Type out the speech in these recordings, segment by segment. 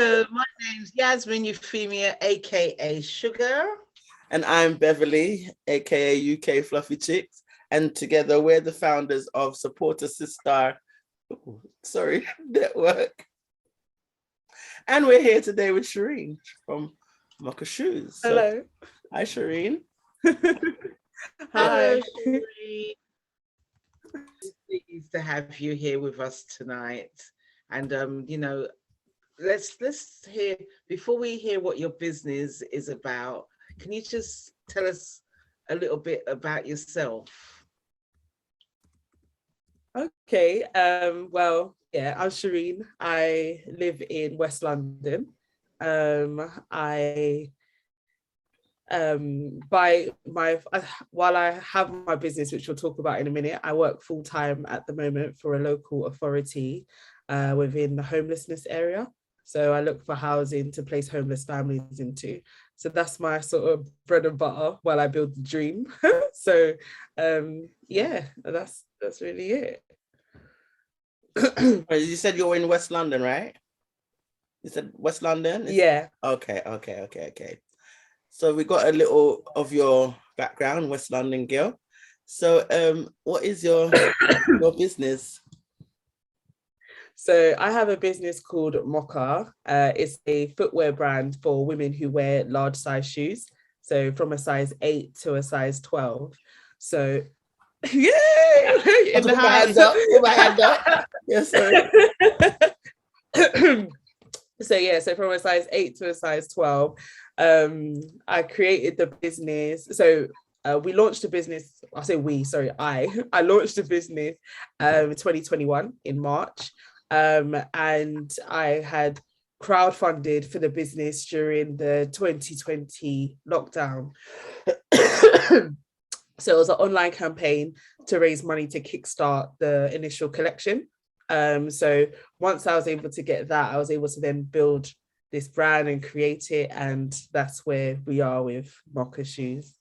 Hello, my name's Yasmin Euphemia, aka Sugar. And I'm Beverly, aka UK Fluffy Chicks. And together we're the founders of Supporter Sis-Star, Network. And we're here today with Sherene from Mokkah Shoes. So, hello. hi, Sherene. Hello, Hi. Sheree. Pleased to have you here with us tonight. And let's hear before we hear what your business is about. Can you just tell us a little bit about yourself? Okay. I'm Sherene. I live in West London. I by my while I have my business, which we'll talk about in a minute, I work full-time at the moment for a local authority within the homelessness area. So I look for housing to place homeless families into. So that's my sort of bread and butter while I build the dream. So that's really it. You said you're in West London, right? You said West London? Yeah. Okay. So we got a little of your background, West London girl. So what is your business? So I have a business called Mokkah. It's a footwear brand for women who wear large size shoes. So from a size 8 to a size 12. So yay! In the house. Put my hand up. Yes, sorry. So from a size 8 to a size 12. I created the business. So we launched a business. I launched a business 2021 in March. And I had crowdfunded for the business during the 2020 lockdown. So it was an online campaign to raise money to kickstart the initial collection. So once I was able to get that, I was able to then build this brand and create it. And that's where we are with Mokkah Shoes.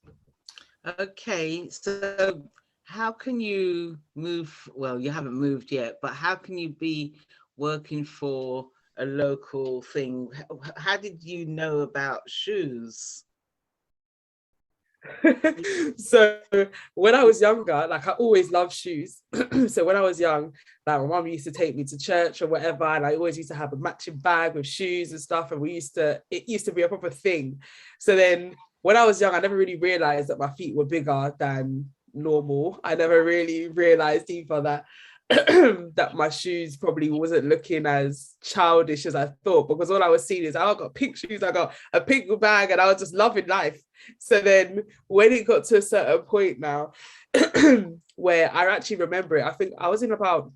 Okay, so how can you move? Well, you haven't moved yet, but how can you be working for a local thing? How did you know about shoes? So when I was younger, like I always loved shoes. So when I was young, like my mom used to take me to church or whatever, and I always used to have a matching bag with shoes and stuff. And it used to be a proper thing. So then when I was young, I never really realized that my feet were bigger than normal. I never really realized either that that my shoes probably wasn't looking as childish as I thought, because all I was seeing is I got pink shoes, I got a pink bag, and I was just loving life. So then when it got to a certain point now where I actually remember it, I think I was in about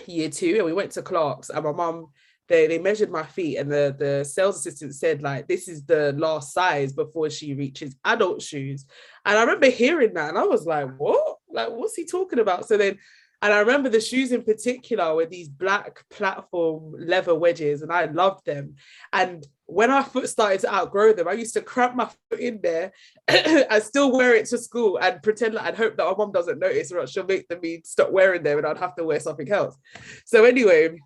year 2 and we went to Clark's, and my mum, they measured my feet, and the sales assistant said, like, this is the last size before she reaches adult shoes. And I remember hearing that and I was like, what? Like, what's he talking about? So then, and I remember the shoes in particular were these black platform leather wedges, and I loved them. And when our foot started to outgrow them, I used to cramp my foot in there and still wear it to school and pretend like I'd hope that our mom doesn't notice, or she'll make me stop wearing them and I'd have to wear something else. So anyway,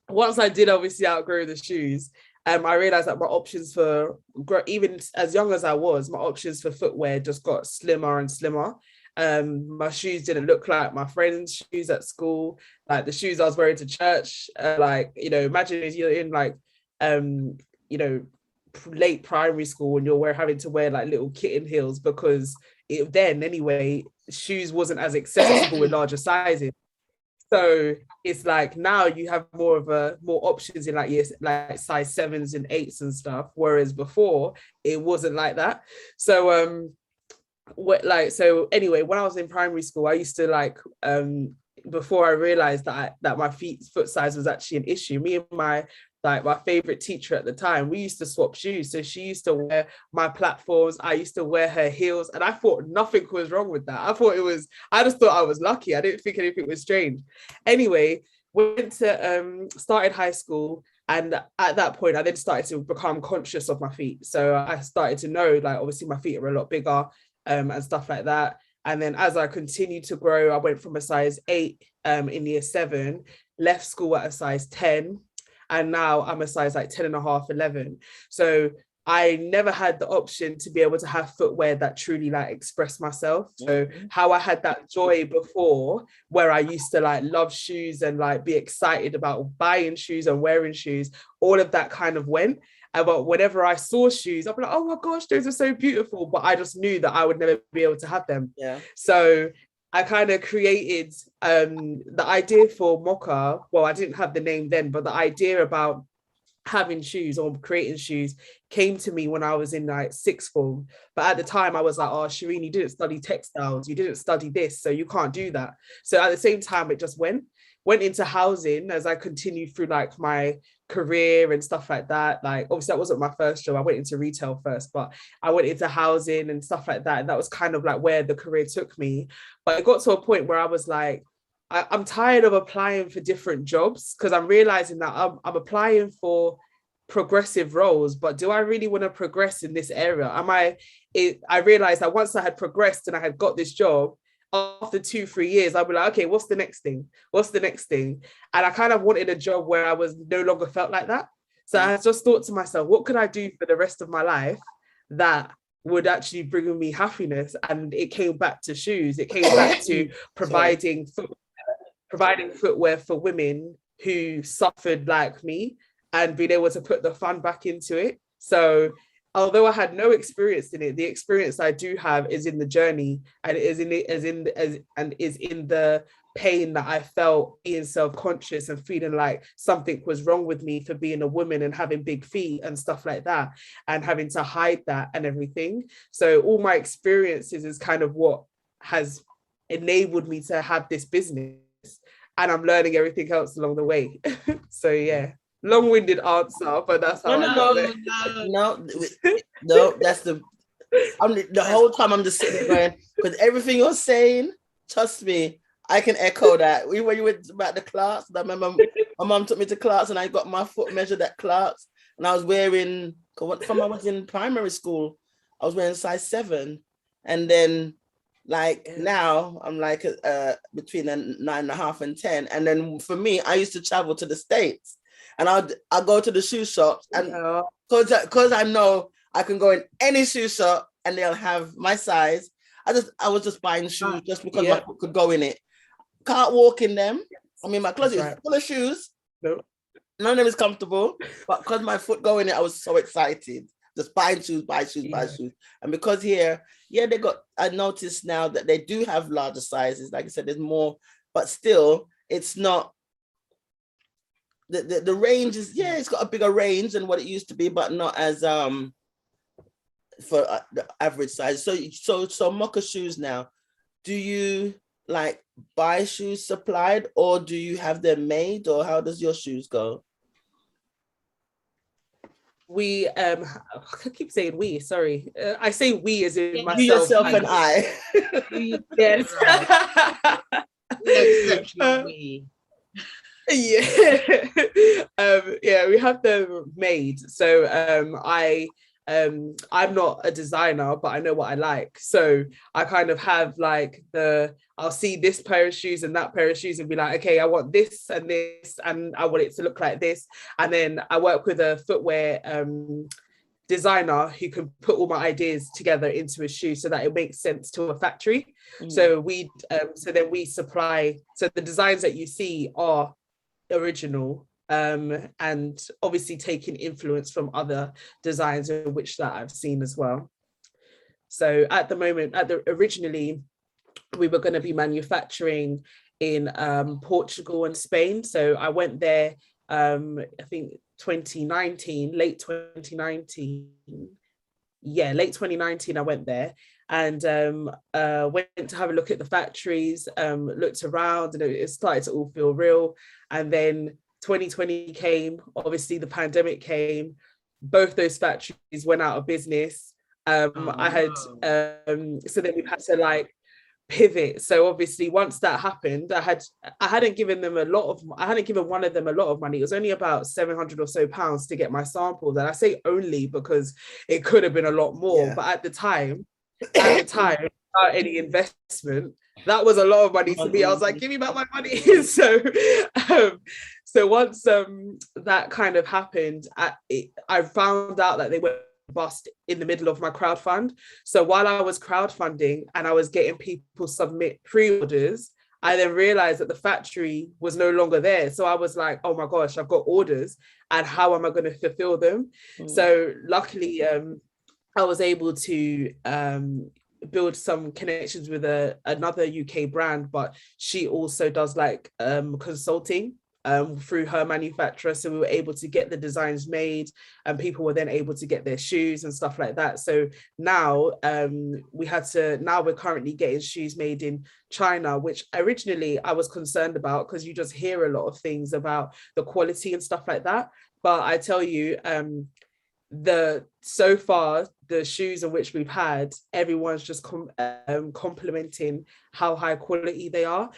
once I did obviously outgrow the shoes, I realized that my options for, even as young as I was, my options for footwear just got slimmer and slimmer. My shoes didn't look like my friends' shoes at school, like the shoes I was wearing to church. Imagine if you're in like late primary school and you're having to wear like little kitten heels, because then anyway shoes wasn't as accessible in larger sizes. So it's like now you have more options in like size 7s and 8s and stuff, whereas before it wasn't like that. So anyway, when I was in primary school, I used to before I realized that my foot size was actually an issue, me and my favorite teacher at the time, we used to swap shoes. So she used to wear my platforms, I used to wear her heels, and I thought nothing was wrong with that. I just thought I was lucky. I didn't think anything was strange. Anyway, went to started high school, and at that point I then started to become conscious of my feet. So I started to know, like, obviously my feet are a lot bigger and stuff like that. And then as I continued to grow, I went from a size 8 in year 7, left school at a size 10. and now I'm a size like 10 and a half, 11. So I never had the option to be able to have footwear that truly like express myself. So how I had that joy before, where I used to like love shoes and like be excited about buying shoes and wearing shoes, all of that kind of went. But whenever I saw shoes, I'd be like, oh my gosh, those are so beautiful. But I just knew that I would never be able to have them. Yeah. So I kind of created the idea for Mokkah. Well, I didn't have the name then, but the idea about having shoes or creating shoes came to me when I was in like sixth form. But at the time I was like, oh, Sherene, you didn't study textiles, you didn't study this, so you can't do that. So at the same time, it just went into housing as I continued through like my career and stuff like that. Like obviously that wasn't my first job, I went into retail first, but I went into housing and stuff like that, and that was kind of like where the career took me. But it got to a point where I was like, I'm tired of applying for different jobs, because I'm realizing that I'm applying for progressive roles, but do I really want to progress in this area? I realized that once I had progressed and I had got this job, after 2-3 years, I'd be like, okay, what's the next thing? And I kind of wanted a job where I was no longer felt like that. So I just thought to myself, what could I do for the rest of my life that would actually bring me happiness? And it came back to shoes. It came back to providing footwear for women who suffered like me, and being able to put the fun back into it. So although I had no experience in it, the experience I do have is in the journey, and is in the pain that I felt being self-conscious and feeling like something was wrong with me for being a woman and having big feet and stuff like that, and having to hide that and everything. So all my experiences is kind of what has enabled me to have this business, and I'm learning everything else along the way. So yeah, long-winded answer, but that's how I got it. No, that's the whole time I'm just sitting there going, because everything you're saying, trust me, I can echo that. When you went about the Clarks, I remember my mum took me to Clarks and I got my foot measured at Clarks, and I was wearing, from I was in primary school, I was wearing size 7, and then like now I'm like between a 9.5 and 10, and then for me, I used to travel to the States, and I'll go to the shoe shops, and because I know I can go in any shoe shop and they'll have my size. I was just buying shoes just because my foot could go in it. Can't walk in them. I mean, my closet is full of shoes. No. None of them is comfortable, but because my foot go in it, I was so excited. Just buying shoes, buy shoes. And because here, I noticed now that they do have larger sizes. Like I said, there's more, but still, it's not, the range is, it's got a bigger range than what it used to be, but not as, for the average size. So Mokkah Shoes now, do you like buy shoes supplied, or do you have them made, or how does your shoes go? We I keep saying we, sorry. I say we as in myself. You yourself and I. Yes. Exceptional we. Yeah, we have them made. So I'm not a designer, but I know what I like. So I kind of have like I'll see this pair of shoes and that pair of shoes and be like, okay, I want this and this, and I want it to look like this. And then I work with a footwear designer who can put all my ideas together into a shoe so that it makes sense to a factory. So then we supply, so the designs that you see are original, and obviously taking influence from other designs in which that I've seen as well. So at the moment, originally we were going to be manufacturing in Portugal and Spain. So I went there, I think late 2019 I went there, and went to have a look at the factories, looked around, and it started to all feel real. And then 2020 came, obviously the pandemic came, both those factories went out of business. So then we had to like pivot. So obviously once that happened, I hadn't given one of them a lot of money. It was only about 700 or so pounds to get my samples. And I say only because it could have been a lot more, but at the time, without any investment, that was a lot of money to me. I was like, give me back my money. So So once that kind of happened, I found out that they were bust in the middle of my crowdfund. So while I was crowdfunding and I was getting people submit pre-orders, I then realized that the factory was no longer there. So I was like, oh my gosh, I've got orders and how am I going to fulfill them? So luckily, I was able to build some connections with another UK brand, but she also does like consulting through her manufacturer. So we were able to get the designs made and people were then able to get their shoes and stuff like that. So now we're currently getting shoes made in China, which originally I was concerned about because you just hear a lot of things about the quality and stuff like that. But I tell you, so far the shoes in which we've had, everyone's just complimenting how high quality they are.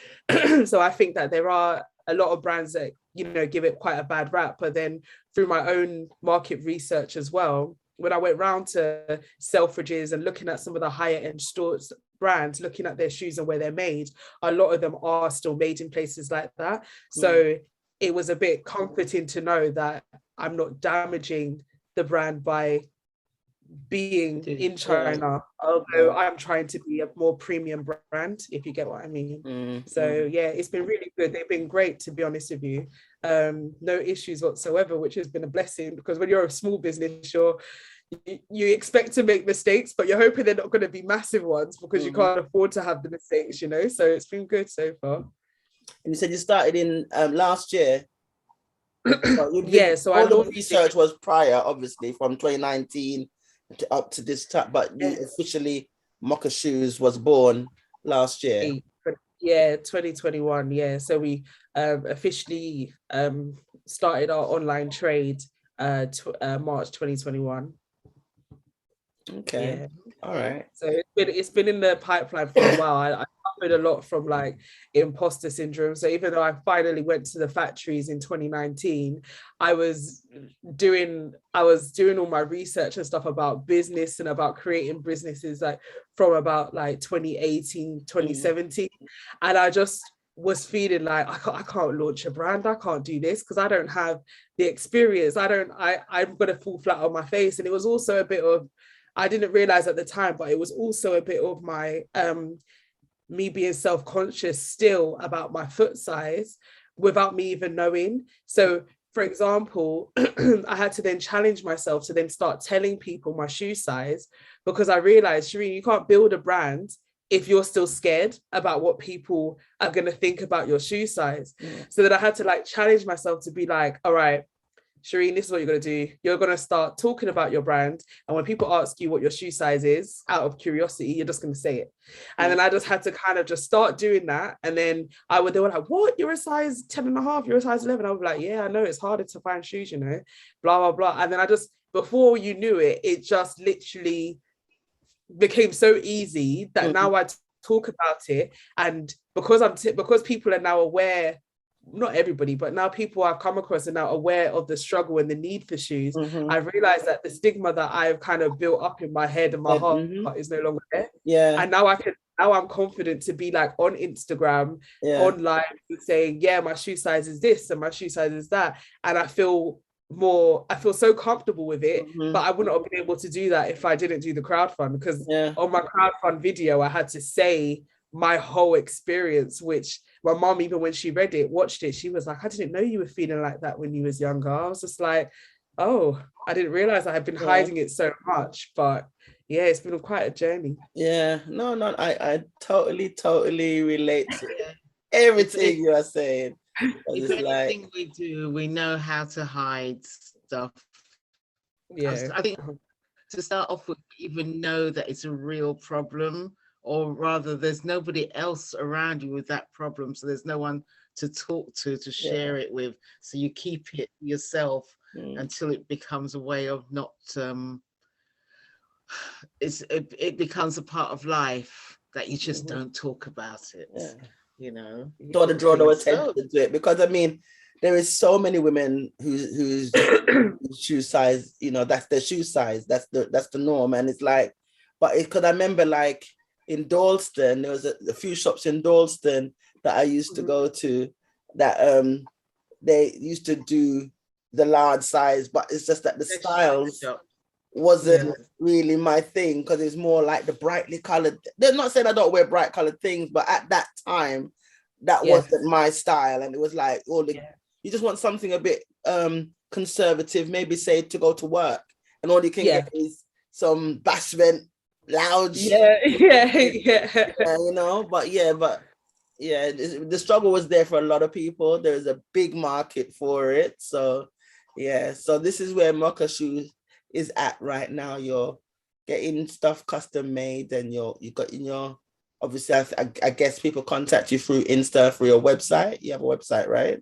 So I think that there are a lot of brands that, you know, give it quite a bad rap, but then through my own market research as well, when I went round to Selfridges and looking at some of the higher end stores brands, looking at their shoes and where they're made, a lot of them are still made in places like that. So it was a bit comforting to know that I'm not damaging the brand by being in China, although I'm trying to be a more premium brand, if you get what I mean. So yeah, it's been really good. They've been great, to be honest with you. No issues whatsoever, which has been a blessing, because when you're a small business, you expect to make mistakes, but you're hoping they're not going to be massive ones because you can't afford to have the mistakes, you know. So it's been good so far. And you said you started in last year. So all the research was prior, obviously, from 2019 up to this time, but you officially, Mokkah Shoes was born last year. 2021. So we officially started our online trade March 2021. Okay. All right. So it's been in the pipeline for a while. I suffered a lot from like imposter syndrome. So even though I finally went to the factories in 2019, I was doing all my research and stuff about business and about creating businesses like from about like 2018, 2017. And I just was feeling like I can't launch a brand. I can't do this because I don't have the experience. I'm going to fall flat on my face. And it was also a bit of, I didn't realize at the time, but it was also a bit of my me being self-conscious still about my foot size without me even knowing. So for example, I had to then challenge myself to then start telling people my shoe size, because I realized, Sherene, you can't build a brand if you're still scared about what people are going to think about your shoe size. So that I had to like challenge myself to be like, all right, Sherene, this is what you're going to do. You're going to start talking about your brand. And when people ask you what your shoe size is, out of curiosity, you're just going to say it. And then I just had to kind of just start doing that. And then they were like, what? You're a size 10 and a half, you're a size 11. I was like, yeah, I know it's harder to find shoes, you know, blah, blah, blah. And then before you knew it, it just literally became so easy that now I talk about it. And because people are now aware, not everybody, but now people I've come across are now aware of the struggle and the need for shoes. I've realized that the stigma that I've kind of built up in my head and my heart is no longer there. And now I'm confident to be like on Instagram, online, saying, yeah, my shoe size is this and my shoe size is that. And I feel so comfortable with it, but I wouldn't have been able to do that if I didn't do the crowdfund, because on my crowdfund video, I had to say my whole experience, which my mom, even when she watched it, she was like, I didn't know you were feeling like that when you was younger. I was just like, oh, I didn't realize I had been hiding it so much. But yeah, it's been quite a journey. No, I totally relate to everything you are saying. If anything we do, we know how to hide stuff. I think to start off with, even know that it's a real problem, or rather there's nobody else around you with that problem, so there's no one to talk to share it with, so you keep it yourself until it becomes a way of not it becomes a part of life that you just don't talk about it. You know, don't want to draw no attention to it, because I mean, there is so many women whose shoe size, you know, that's their shoe size, that's the norm. And it's like, but because I remember like in Dalston, there was a few shops in Dalston that I used to go to that they used to do the large size, but it's just that the They're styles shop. wasn't really my thing, because it's more like the brightly colored. They're not saying I don't wear bright colored things, but at that time, that wasn't my style. And it was like you just want something a bit conservative, maybe say to go to work, and all you can get is some bashment lounge. You know, but the struggle was there for a lot of people. There's a big market for it. So so this is where Mokkah Shoes is at right now. You're getting stuff custom made, and you got in your, obviously I guess people contact you through Insta, through your website. You have a website, right?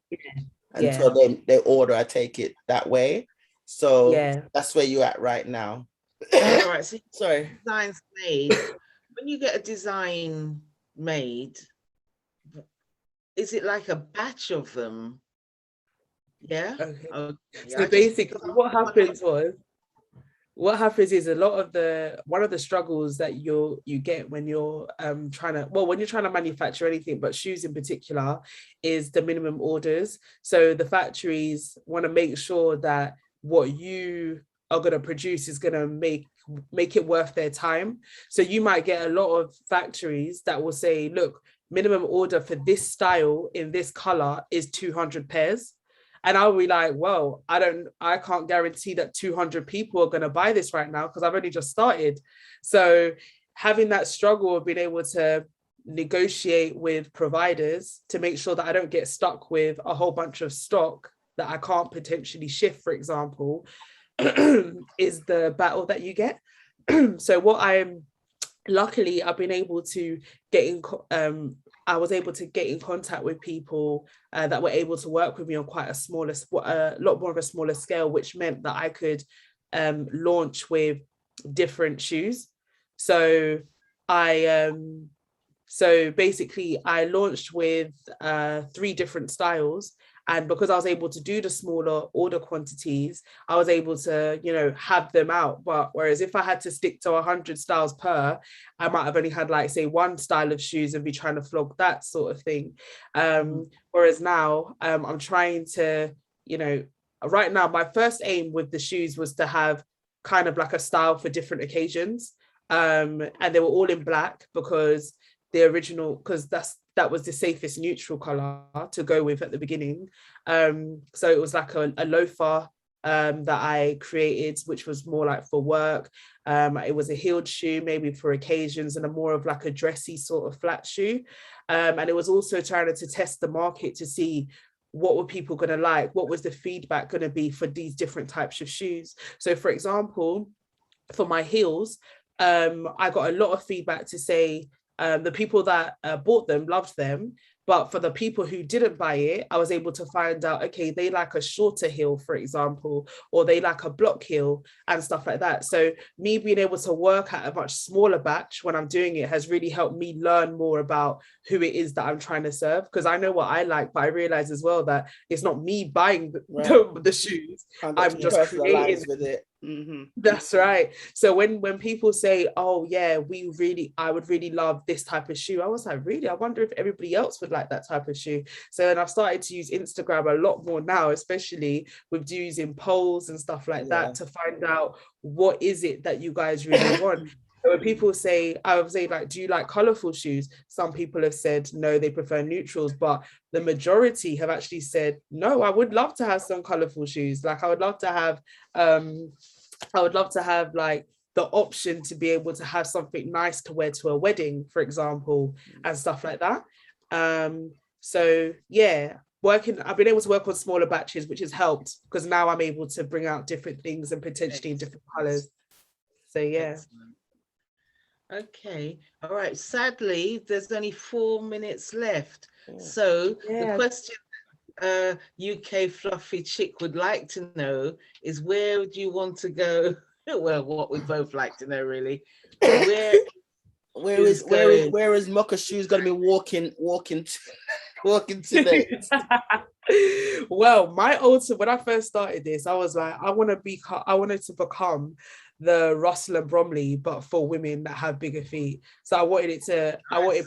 And so they order, I take it that way. So that's where you're at right now. All right, so sorry, designs made. When you get a design made, is it like a batch of them? Yeah. Okay. So basically, what happens is a lot of one of the struggles that you get when you're trying to manufacture anything, but shoes in particular, is the minimum orders. So the factories want to make sure that what you are going to produce is going to make it worth their time. So you might get a lot of factories that will say, look, minimum order for this style in this color is 200 pairs. And I'll be like, well, I can't guarantee that 200 people are going to buy this right now, because I've only just started. So having that struggle of being able to negotiate with providers to make sure that I don't get stuck with a whole bunch of stock that I can't potentially shift, for example, is the battle that you get. So luckily I've been able to I was able to get in contact with people that were able to work with me on quite a lot more of a smaller scale, which meant that I could launch with different shoes. So basically I launched with 3 different styles. And because I was able to do the smaller order quantities, I was able to, have them out. But whereas if I had to stick to 100 styles per, I might have only had like, say, 1 style of shoes and be trying to flog that sort of thing. Whereas now I'm trying to, right now, my first aim with the shoes was to have kind of like a style for different occasions. And they were all in black because that was the safest neutral color to go with at the beginning. So it was like a loafer that I created, which was more like for work. It was a heeled shoe, maybe for occasions, and a more of like a dressy sort of flat shoe. And it was also trying to test the market to see what were people going to like, what was the feedback going to be for these different types of shoes. So for example, for my heels, I got a lot of feedback to say, the people that bought them loved them, but for the people who didn't buy it, I was able to find out, okay, they like a shorter heel, for example, or they like a block heel and stuff like that. So me being able to work at a much smaller batch when I'm doing it has really helped me learn more about who it is that I'm trying to serve, because I know what I like, but I realize as well that it's not me buying the shoes. I'm just creating with it. Mm-hmm. That's right. So when people say, oh yeah, I would really love this type of shoe, I was like, really? I wonder if everybody else would like that type of shoe. So then I've started to use Instagram a lot more now, especially with using polls and stuff like that, to find out what is it that you guys really want. So when people say, I would say, like, do you like colorful shoes? Some people have said no, they prefer neutrals, but the majority have actually said no, I would love to have some colorful shoes. Like I would love to have like the option to be able to have something nice to wear to a wedding, for example, and stuff like that. So yeah, I've been able to work on smaller batches, which has helped because now I'm able to bring out different things and potentially in different colors. So yeah. Okay, all right. Sadly, there's only 4 minutes left. So the question UK Fluffy Chick would like to know is, where would you want to go? Well, what we both like to know, really. Where is Mokkah Shoes going to be walking today? Well, when I first started this, I was like, I wanted to become the Russell and Bromley, but for women that have bigger feet. So I wanted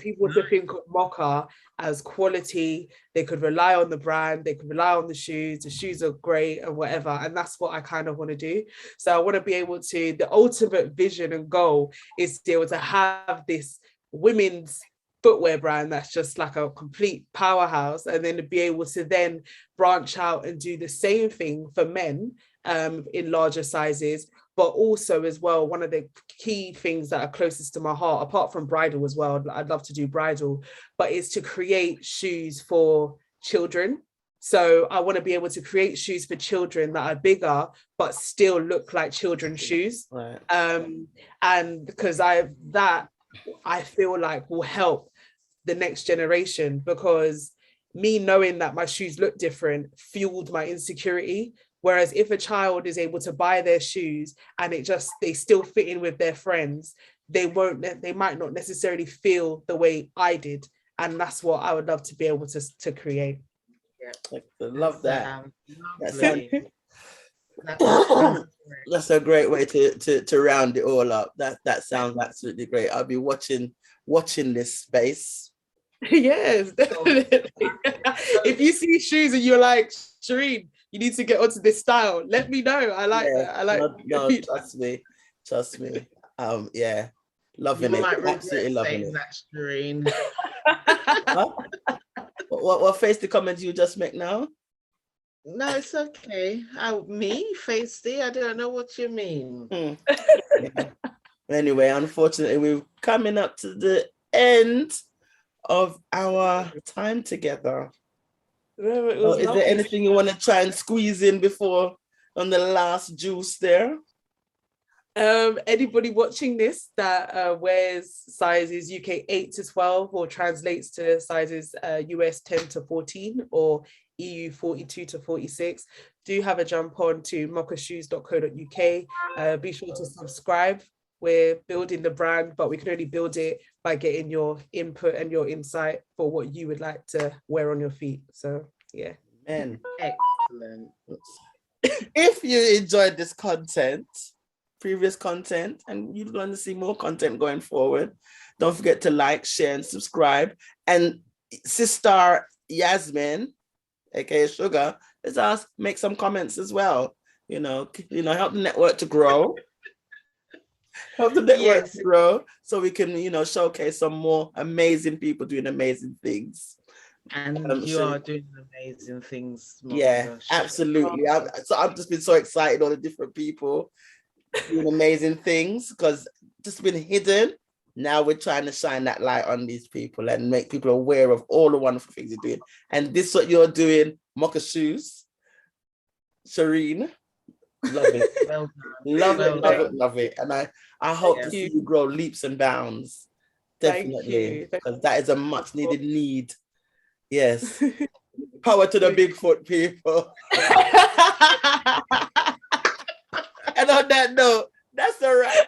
people to think of Mokkah as quality. They could rely on the brand, they could rely on the shoes are great and whatever. And that's what I kind of want to do. So I want to be able to, the ultimate vision and goal is to be able to have this women's footwear brand that's just like a complete powerhouse, and then to be able to then branch out and do the same thing for men in larger sizes. But also as well, one of the key things that are closest to my heart, apart from bridal as well, I'd love to do bridal, but is to create shoes for children. So I want to be able to create shoes for children that are bigger, but still look like children's shoes. Right. And because I feel like will help the next generation, because me knowing that my shoes look different fueled my insecurity. Whereas if a child is able to buy their shoes and they still fit in with their friends, they might not necessarily feel the way I did. And that's what I would love to be able to create. Yeah. I love that. That's a great way to round it all up. That sounds absolutely great. I'll be watching this space. Yes, definitely. If you see shoes and you're like, Sherene, you need to get onto this style, let me know. I like that. I like no, trust me. Yeah. Loving it. Absolutely loving it. That, Sherene. Huh? What face the comment you just make now? No, it's okay. Me, Feisty? I don't know what you mean. Yeah. Anyway, unfortunately, we're coming up to the end of our time together. Is there anything you want to try and squeeze in before on the last juice there? Anybody watching this that wears sizes UK 8 to 12 or translates to sizes US 10 to 14 or EU 42 to 46, do have a jump on to mokkahshoes.co.uk. Be sure to subscribe. We're building the brand, but we can only build it by getting your input and your insight for what you would like to wear on your feet. So yeah. Man. Excellent. If you enjoyed this previous content, and you're going to see more content going forward, don't forget to like, share, and subscribe. And Sis-Star Yasmin, aka Sugar, let's ask, make some comments as well. Help the network to grow. Help the network to grow so we can, showcase some more amazing people doing amazing things. And you are doing amazing things. Yeah, absolutely. I've just been so excited, all the different people doing amazing things, because just been hidden. Now we're trying to shine that light on these people and make people aware of all the wonderful things you're doing. And this is what you're doing, Mokkah Shoes. Sherene, love it. Well done. Love it. And I hope to see you grow leaps and bounds. Definitely. Because that is a much needed need. Yes. Power to the Bigfoot people. And on that note, that's a wrap.